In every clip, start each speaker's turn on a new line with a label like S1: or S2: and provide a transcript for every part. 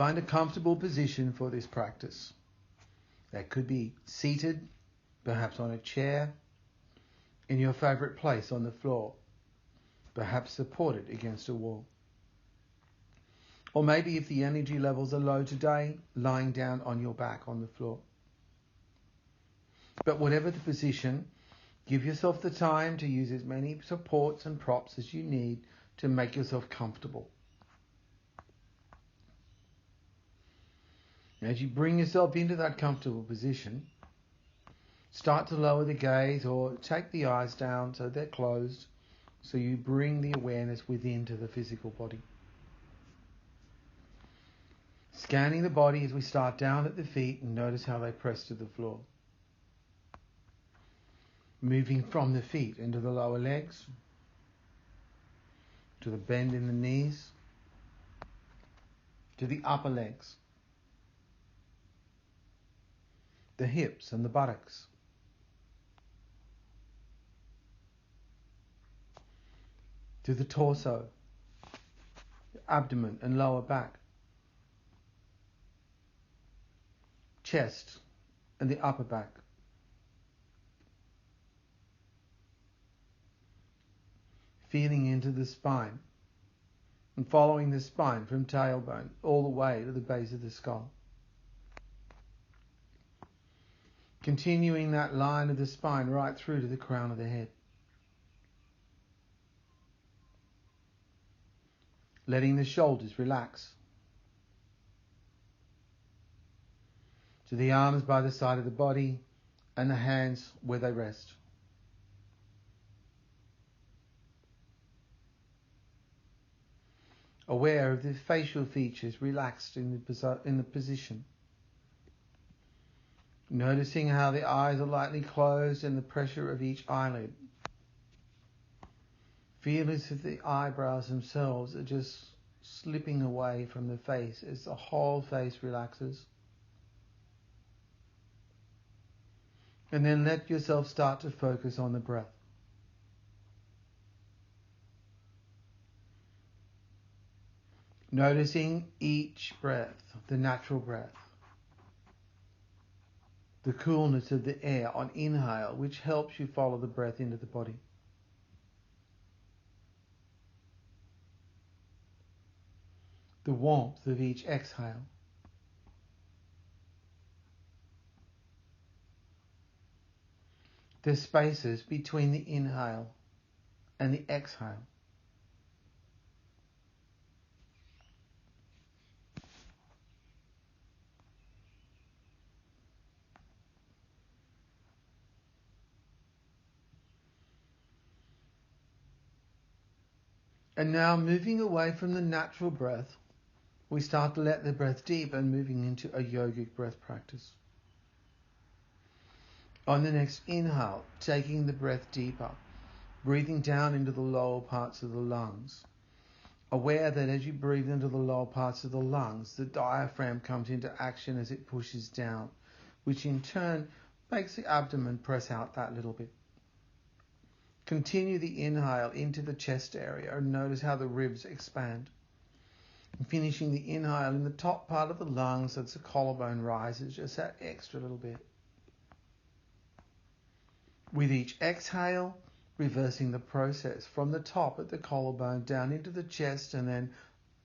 S1: Find a comfortable position for this practice. That could be seated, perhaps on a chair, in your favorite place on the floor, perhaps supported against a wall. Or maybe if the energy levels are low today, lying down on your back on the floor. But whatever the position, give yourself the time to use as many supports and props as you need to make yourself comfortable. As you bring yourself into that comfortable position, start to lower the gaze or take the eyes down so they're closed, so you bring the awareness within to the physical body. Scanning the body as we start down at the feet and notice how they press to the floor. Moving from the feet into the lower legs, to the bend in the knees, to the upper legs, the hips and the buttocks, to the torso, the abdomen and lower back, chest and the upper back, feeling into the spine and following the spine from tailbone all the way to the base of the skull. Continuing that line of the spine right through to the crown of the head. Letting the shoulders relax. To the arms by the side of the body and the hands where they rest. Aware of the facial features relaxed in the position. Noticing how the eyes are lightly closed and the pressure of each eyelid. Feel as if the eyebrows themselves are just slipping away from the face as the whole face relaxes. And then let yourself start to focus on the breath. Noticing each breath, the natural breath. The coolness of the air on inhale, which helps you follow the breath into the body. The warmth of each exhale. The spaces between the inhale and the exhale. And now moving away from the natural breath, we start to let the breath deepen, moving into a yogic breath practice. On the next inhale, taking the breath deeper, breathing down into the lower parts of the lungs. Aware that as you breathe into the lower parts of the lungs, the diaphragm comes into action as it pushes down, which in turn makes the abdomen press out that little bit. Continue the inhale into the chest area and notice how the ribs expand. And finishing the inhale in the top part of the lungs as the collarbone rises, just that extra little bit. With each exhale, reversing the process from the top at the collarbone down into the chest and then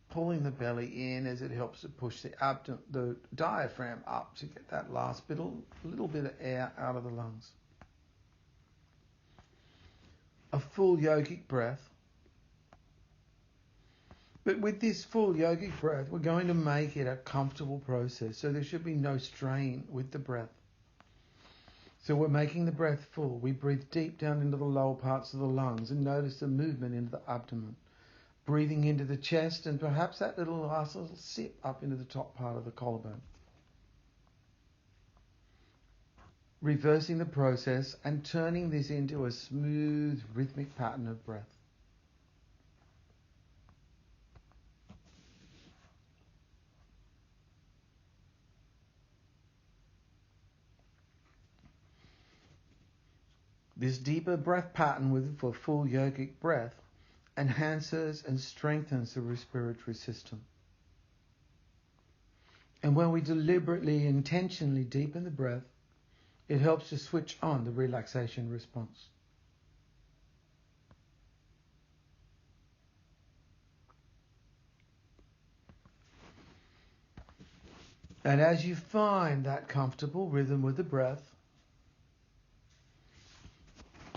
S1: pulling the belly in as it helps to push the diaphragm up to get that last little bit of air out of the lungs. A full yogic breath. But with this full yogic breath, we're going to make it a comfortable process, so there should be no strain with the breath. So we're making the breath full. We breathe deep down into the lower parts of the lungs and notice the movement into the abdomen. Breathing into the chest and perhaps that last little sip up into the top part of the collarbone. Reversing the process and turning this into a smooth, rhythmic pattern of breath. This deeper breath pattern for full yogic breath enhances and strengthens the respiratory system. And when we deliberately, intentionally deepen the breath, it helps to switch on the relaxation response. And as you find that comfortable rhythm with the breath,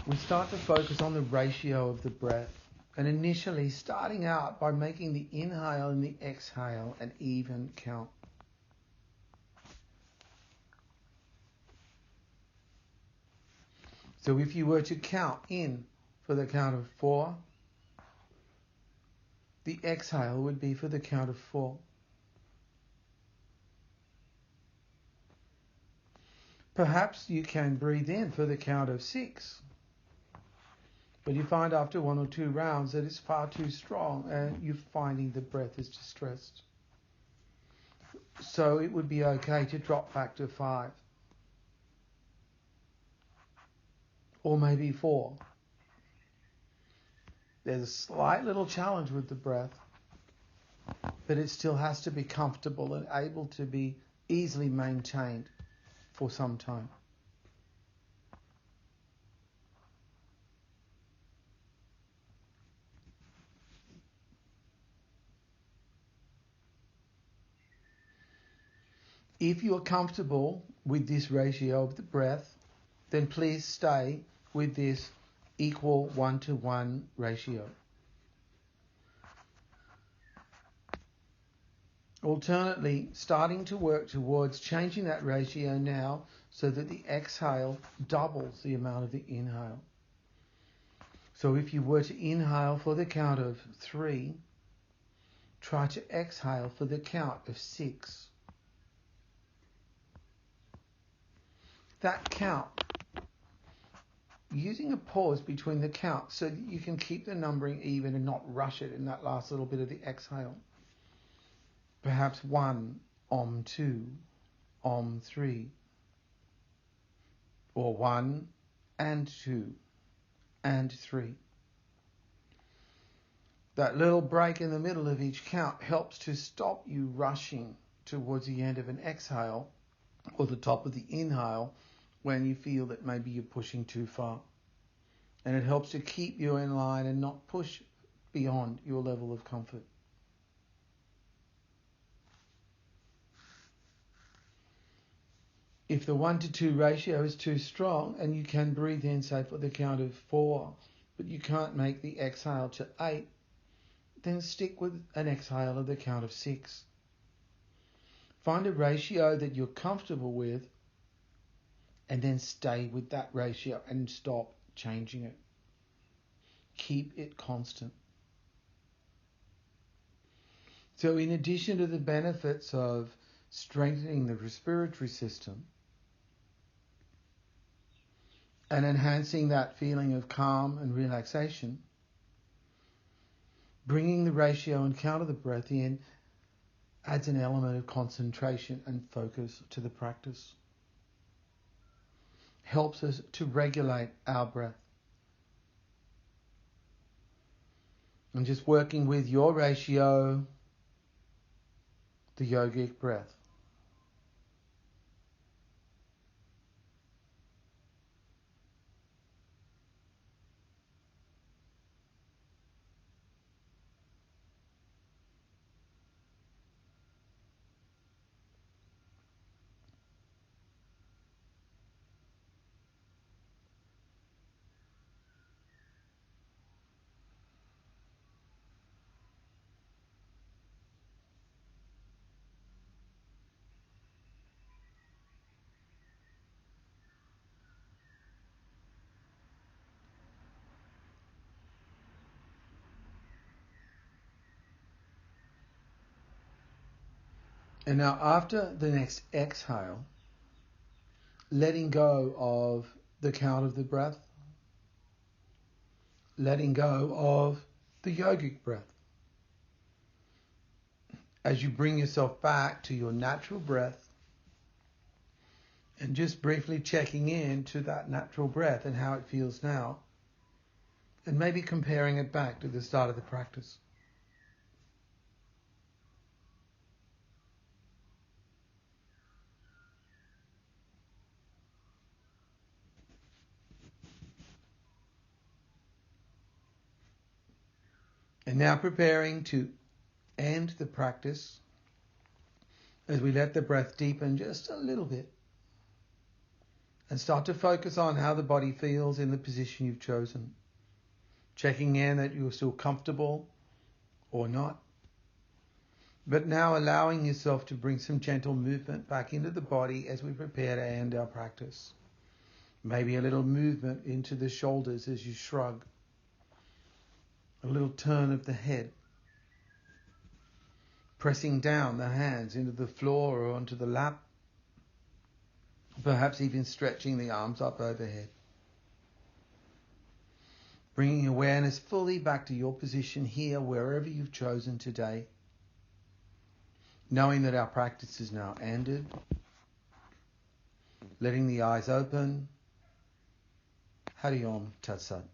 S1: we start to focus on the ratio of the breath. And initially starting out by making the inhale and the exhale an even count. So if you were to count in for the count of 4, the exhale would be for the count of 4. Perhaps you can breathe in for the count of 6. But you find after 1 or 2 rounds that it's far too strong and you're finding the breath is distressed. So it would be okay to drop back to 5. Or maybe 4. There's a slight little challenge with the breath, but it still has to be comfortable and able to be easily maintained for some time. If you are comfortable with this ratio of the breath, then please stay with this equal 1-to-1 ratio. Alternately, starting to work towards changing that ratio now so that the exhale doubles the amount of the inhale. So if you were to inhale for the count of 3, try to exhale for the count of 6. That count, using a pause between the counts so that you can keep the numbering even and not rush it in that last little bit of the exhale. Perhaps 1, Om 2, Om 3, or 1 and 2 and 3. That little break in the middle of each count helps to stop you rushing towards the end of an exhale or the top of the inhale when you feel that maybe you're pushing too far. And it helps to keep you in line and not push beyond your level of comfort. If the 1-to-2 ratio is too strong and you can breathe in, say, for the count of 4, but you can't make the exhale to 8, then stick with an exhale of the count of 6. Find a ratio that you're comfortable with and then stay with that ratio and stop changing it. Keep it constant. So in addition to the benefits of strengthening the respiratory system and enhancing that feeling of calm and relaxation, bringing the ratio and count of the breath in adds an element of concentration and focus to the practice. Helps us to regulate our breath. And just working with your ratio, the yogic breath. And now after the next exhale, letting go of the count of the breath, letting go of the yogic breath. As you bring yourself back to your natural breath and just briefly checking in to that natural breath and how it feels now, and maybe comparing it back to the start of the practice. And now preparing to end the practice as we let the breath deepen just a little bit and start to focus on how the body feels in the position you've chosen. Checking in that you're still comfortable or not. But now allowing yourself to bring some gentle movement back into the body as we prepare to end our practice. Maybe a little movement into the shoulders as you shrug. A little turn of the head. Pressing down the hands into the floor or onto the lap. Perhaps even stretching the arms up overhead. Bringing awareness fully back to your position here, wherever you've chosen today. Knowing that our practice is now ended. Letting the eyes open. Hari Om Tat Sat.